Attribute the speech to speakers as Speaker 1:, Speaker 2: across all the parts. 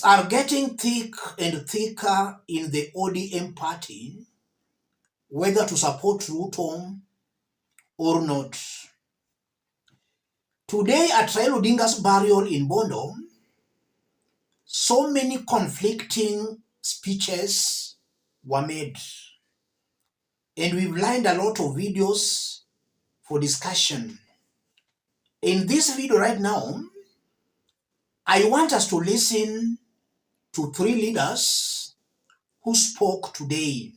Speaker 1: are getting thick and thicker in the ODM party, whether to support Ruto or not. Today at Raila Odinga's burial in Bondo, so many conflicting speeches were made, and we've lined a lot of videos for discussion. In this video right now, I want us to listen to 3 leaders who spoke today.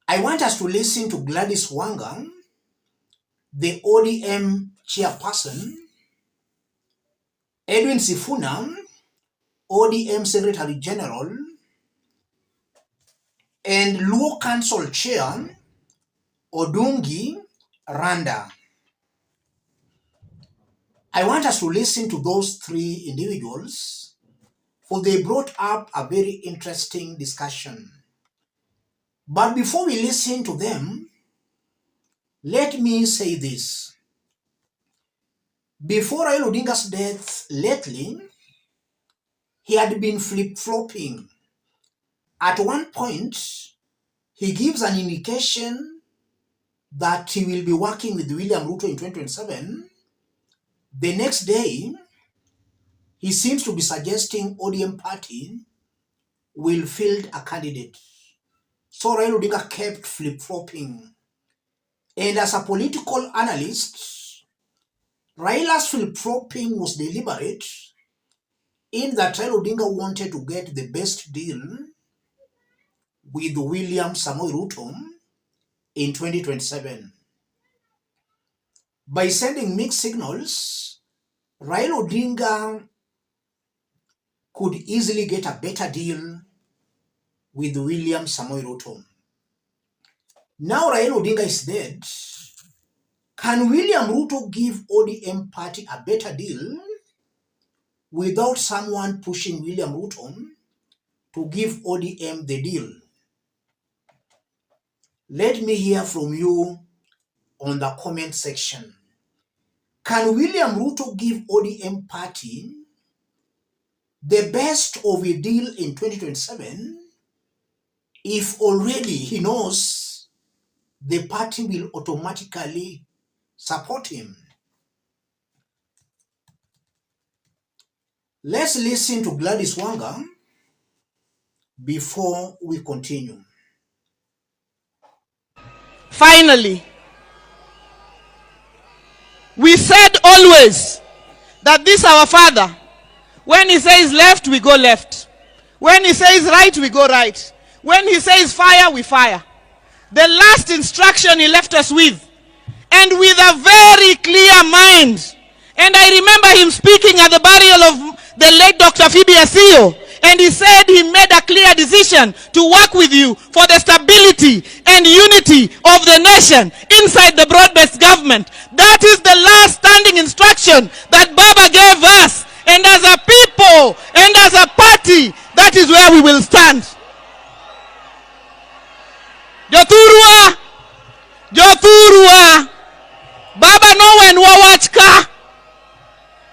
Speaker 1: I want us to listen to Gladys Wanga, the ODM chairperson, Edwin Sifuna, ODM Secretary General, and Luo Council Chair, Odungi Randa. I want us to listen to those 3 individuals, for they brought up a very interesting discussion. But before we listen to them, let me say this. Before Raila Odinga's death lately, he had been flip-flopping. At one point, he gives an indication that he will be working with William Ruto in 2027. The next day, he seems to be suggesting ODM party will field a candidate. So Raila Odinga kept flip-flopping. And as a political analyst, Raila's flip-flopping was deliberate, in that Raila Odinga wanted to get the best deal with William Samoei Ruto in 2027. By sending mixed signals, Raila Odinga could easily get a better deal with William Samoei Ruto. Now Raila Odinga is dead. Can William Ruto give ODM party a better deal without someone pushing William Ruto to give ODM the deal? Let me hear from you on the comment section. Can William Ruto give ODM party the best of a deal in 2027 if already he knows the party will automatically support him? Let's listen to Gladys Wanga before we continue.
Speaker 2: Finally, we said always that this our father, when he says left, we go left. When he says right, we go right. When he says fire, we fire. The last instruction he left us with, and with a very clear mind. And I remember him speaking at the burial of the late Dr. Phoebe Asio, and he said he made a clear decision to work with you for the stability and unity of the nation inside the broad-based government. That is the last standing instruction that Baba gave us. And as a people and as a party, that is where we will stand. Jothurwa! Jothurwa! Baba no wen wawach ka.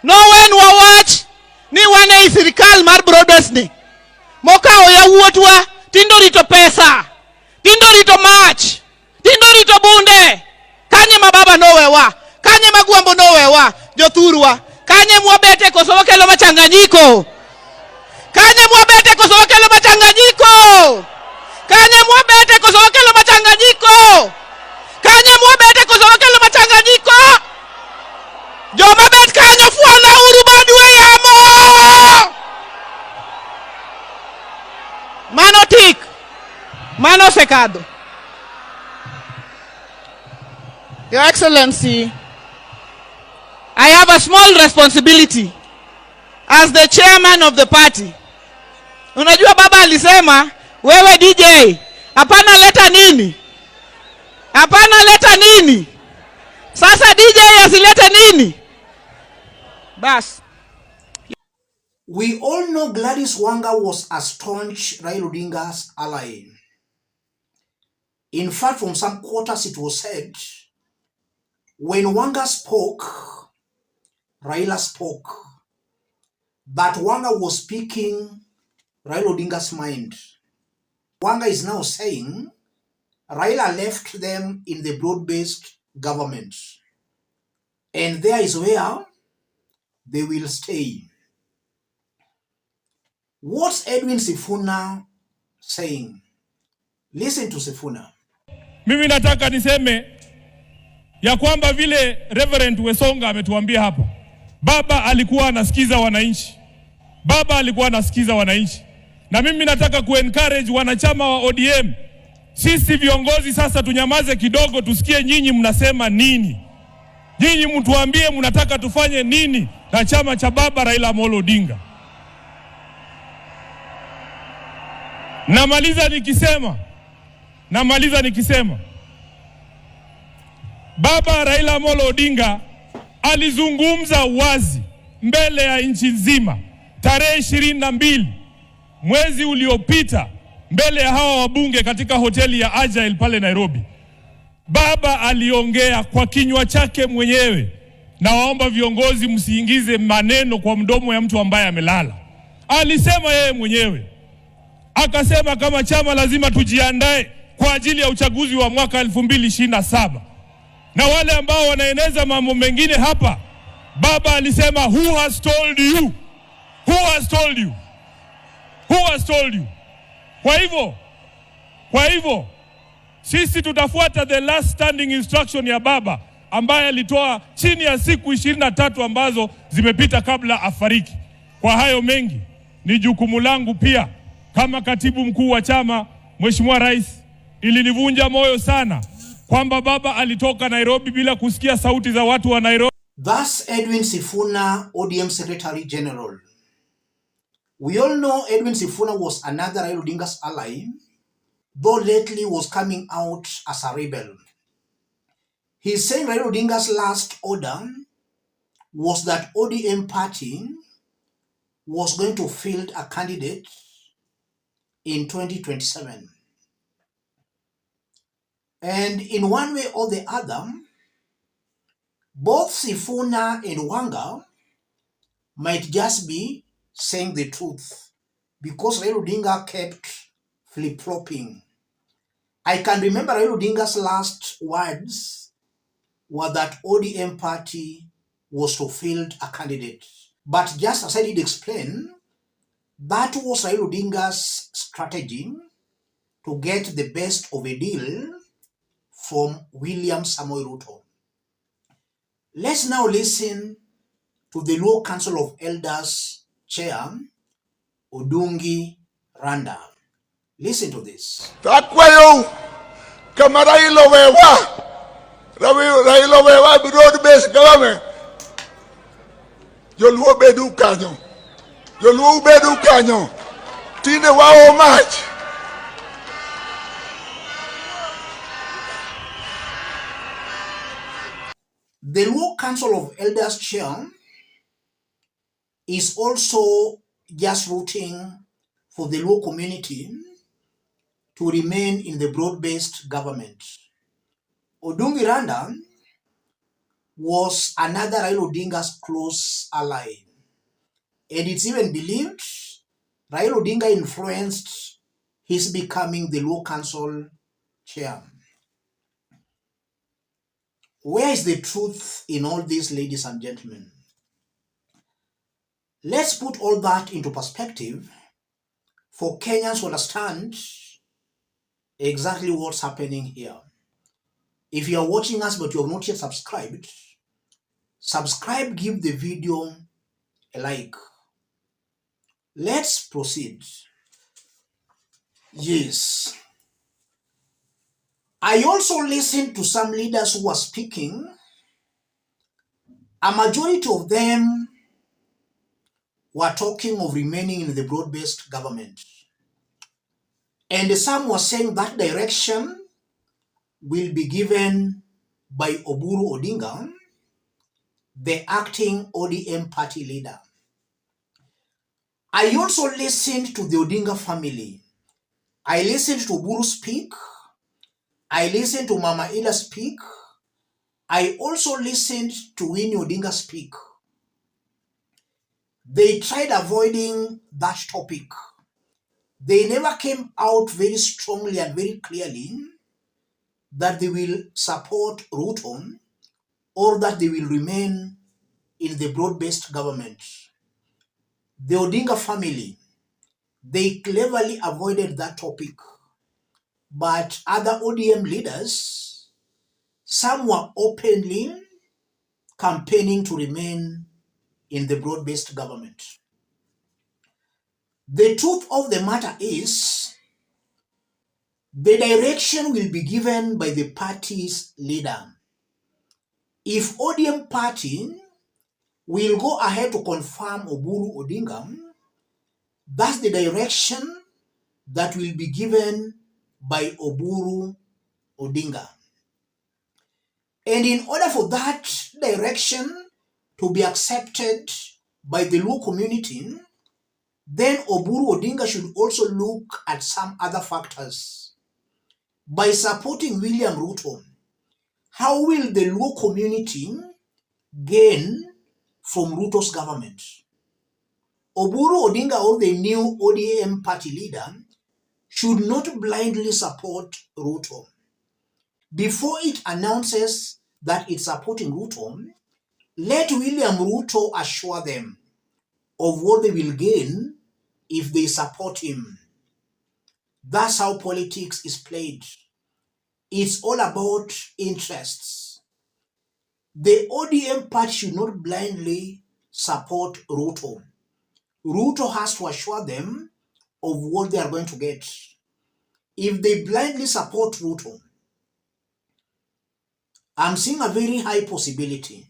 Speaker 2: No wen wawach. Ni wane isirikal mar broadcast ni. Moka oya wuotwa. Tindo rito pesa. Tindo rito mach. Tindo rito bunde. Kanye mababa no wewa. Kanye magwambo no wewa. Jothurwa. Kanye mwabete koso wakelo machanganyiko. Kanye mwabete koso wakelo machanganyiko. Kanye mwabete koso wakelo machanganyiko. Kanye mwabete koso wakelo machanganyiko. Joma bet kanyo fuana uru badwe yamo. Mano tik. Mano sekado. Your Excellency, I have a small responsibility as the chairman of the party. Unajua baba alisema, wewe DJ, hapana leta nini? Hapana leta nini? Sasa DJ asilete nini? Bas.
Speaker 1: We all know Gladys Wanga was a staunch Raila Odinga's ally. In fact, from some quarters it was said, when Wanga spoke, Raila spoke. that Wanga was speaking Raila Odinga's mind. Wanga is now saying Raila left them in the broad-based government, and there is where they will stay. What's Edwin Sifuna saying? Listen to Sifuna.
Speaker 3: Mimi nataka niseme ya kwamba vile Reverend Wesonga ametuambia hapa, baba alikuwa anasikiza wananchi. Baba alikuwa anasikiza wananchi. Na mimi nataka kuencourage wanachama wa ODM. Sisi viongozi sasa tunyamaze kidogo, tusikie nyinyi mnasema nini. Nyinyi mtuambie mnataka tufanye nini na chama cha baba Raila Amolo Odinga. Namaliza nikisema baba Raila Amolo Odinga alizungumza wazi mbele ya nchi nzima tarehe 22 mwezi uliopita mbele ya hawa wabunge katika hoteli ya Agile pale Nairobi. Baba aliongea kwa kinywa chake mwenyewe, na waomba viongozi msiingize maneno kwa mdomo ya mtu ambaye amelala. Alisema yeye mwenyewe, akasema kama chama lazima tujiandae kwa ajili ya uchaguzi wa mwaka 2027. Na wale ambao wanaeneza mambo mengine hapa, baba alisema who has told you? Who has told you? Who has told you? Kwa hivyo sisi tutafuata the last standing instruction ya baba ambaye alitoa chini ya siku 23 ambazo zimepita kabla afariki. Kwa hayo mengi ni jukumu langu pia kama katibu mkuu wa chama, Mheshimiwa Rais, ilinivunja moyo sana kwamba baba alitoka Nairobi bila kusikia sauti za watu wa Nairobi.
Speaker 1: Thus Edwin Sifuna, ODM Secretary General. We all know Edwin Sifuna was another Raila Odinga's ally, though lately was coming out as a rebel. He's saying Raila Odinga's last order was that ODM party was going to field a candidate in 2027. And in one way or the other, both Sifuna and Wanga might just be saying the truth, because Raila Odinga kept flip-flopping. I can remember Raila Odinga's last words were that ODM party was to field a candidate. But just as I did explain, that was Raila Odinga's strategy to get the best of a deal from William Samoei Ruto. Let's now listen to the Luo Council of Elders Chair, Odungi Randa. Listen to this.
Speaker 4: Takwayo kama Raila wewa broad-based government. Yoluo bedu kanyo. Tine wao match.
Speaker 1: The Luo Council of Elders Chair is also just rooting for the Luo community to remain in the broad-based government. Odungi Randa was another Raila Odinga's close ally, and it's even believed Raila Odinga influenced his becoming the Luo Council chair. Where is the truth in all this, ladies and gentlemen? Let's put all that into perspective for Kenyans to understand exactly what's happening here. If you are watching us but you have not yet subscribed, subscribe, give the video a like. Let's proceed. Yes. I also listened to some leaders who were speaking. A majority of them were talking of remaining in the broad-based government. And some were saying that direction will be given by Oburu Odinga, the acting ODM party leader. I also listened to the Odinga family. I listened to Oburu speak. I listened to Mama Ida speak. I also listened to Winnie Odinga speak. They tried avoiding that topic. They never came out very strongly and very clearly that they will support Ruto or that they will remain in the broad-based government. The Odinga family, they cleverly avoided that topic. But other ODM leaders, some were openly campaigning to remain in the broad-based government. The truth of the matter is, the direction will be given by the party's leader. If ODM party will go ahead to confirm Oburu Odinga, that's the direction that will be given by Oburu Odinga. And in order for that direction to be accepted by the Luo community, then Oburu Odinga should also look at some other factors. By supporting William Ruto, how will the Luo community gain from Ruto's government? Oburu Odinga, or the new ODM party leader, should not blindly support Ruto. Before it announces that it's supporting Ruto, let William Ruto assure them of what they will gain if they support him. That's how politics is played. It's all about interests. The ODM party should not blindly support Ruto. Ruto has to assure them of what they are going to get. If they blindly support Ruto, I'm seeing a very high possibility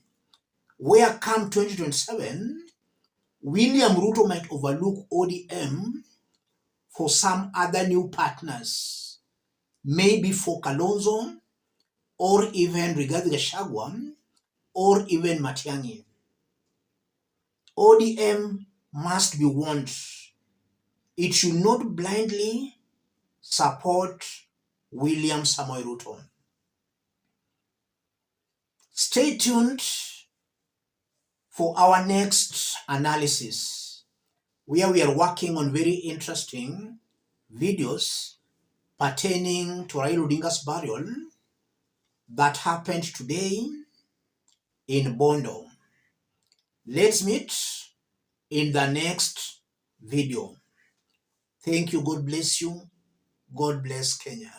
Speaker 1: where come 2027, William Ruto might overlook ODM for some other new partners, maybe for Kalonzo, or even Rigathi Gachagua, or even Matiang'i. ODM must be warned. It should not blindly support William Samoei Ruto. Stay tuned for our next analysis, where we are working on very interesting videos pertaining to Raila Odinga's burial that happened today in Bondo. Let's meet in the next video. Thank you. God bless you. God bless Kenya.